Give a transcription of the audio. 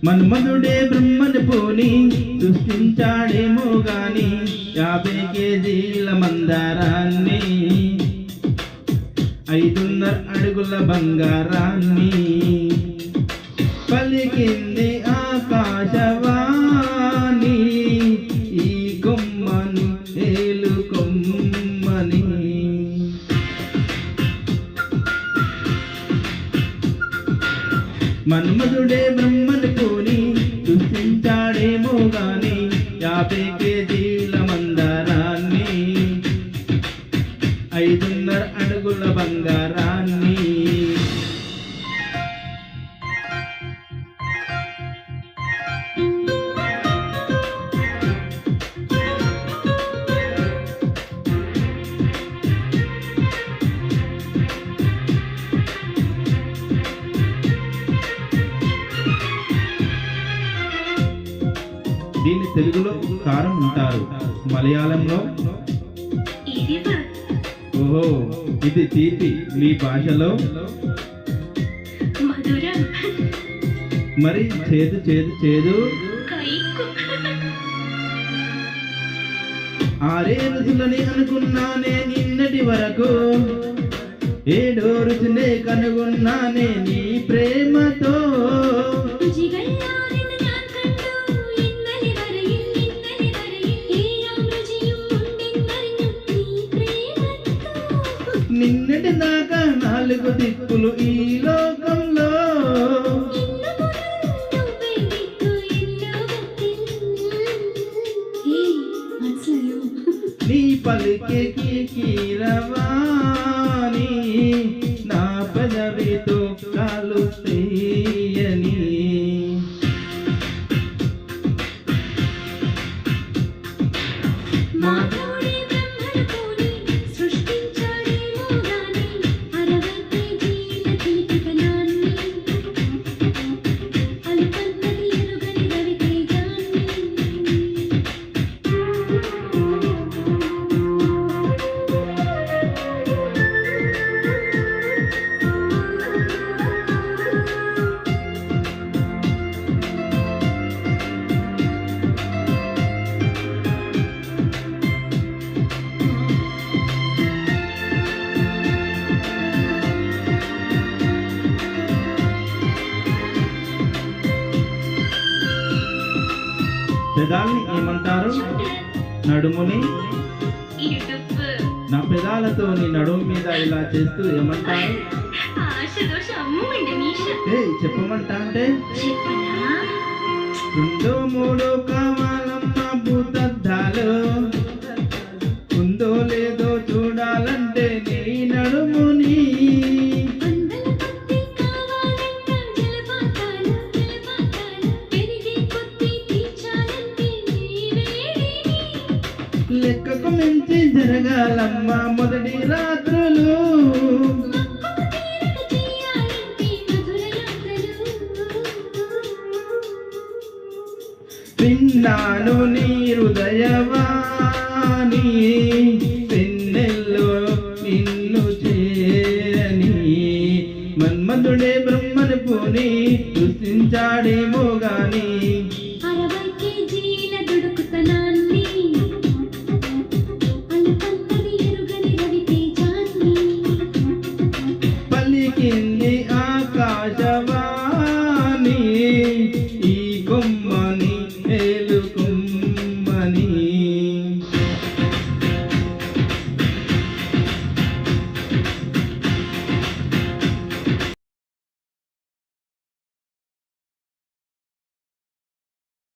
మన్మధుడే బ్రహ్మని పోని సృష్టించాడేమో గాని 50 కేజీల మందారాన్ని 5.5 అడుగుల బంగారాన్ని పలికింది ఆకాశవాణి ఈ కొమ్మని ఏలు కొమ్మని. మన్మధుడే బ్రహ్మని పోని సృష్టించాడేమో గాని 50 కేజీల మందారాన్ని 5.5 అడుగుల బంగారాన్ని. దీన్ని తెలుగులో కారం అంటారు, మలయాళంలో ఓహో ఇది తీపి, మీ భాషలో మరి చేదు చేదు చేదు. 6 రుచులని అనుకున్నానే నిన్నటి వరకు, 7వ రుచినే కనుగొన్నానే నీ ప్రేమతో. నిన్నటి దాకా 4 దిక్కులు ఈ లోకంలో, నీ పలికే కీరవాణి నా పెదవితో కాలుస్తేయని. పెదాల్ని ఏమంటారు? నడుముని. నా పెదాలతో నీ నడుము మీద ఇలా చేస్తూ ఏమంటారు? చెప్పమంటా అంటే 2 3 కావాలమ్మా భూతద్దాలు, ఉందో లేదో చూడాలంటే నీ నడుముని. లెక్కకు మించి జరగాలమ్మా మొదటి రాత్రులు, విన్నాను నీ హృదయవాణి పెన్నెల్లో నిన్ను చేరని. మన్మధుడే బ్రహ్మని పోని సృష్టించాడేమో గాని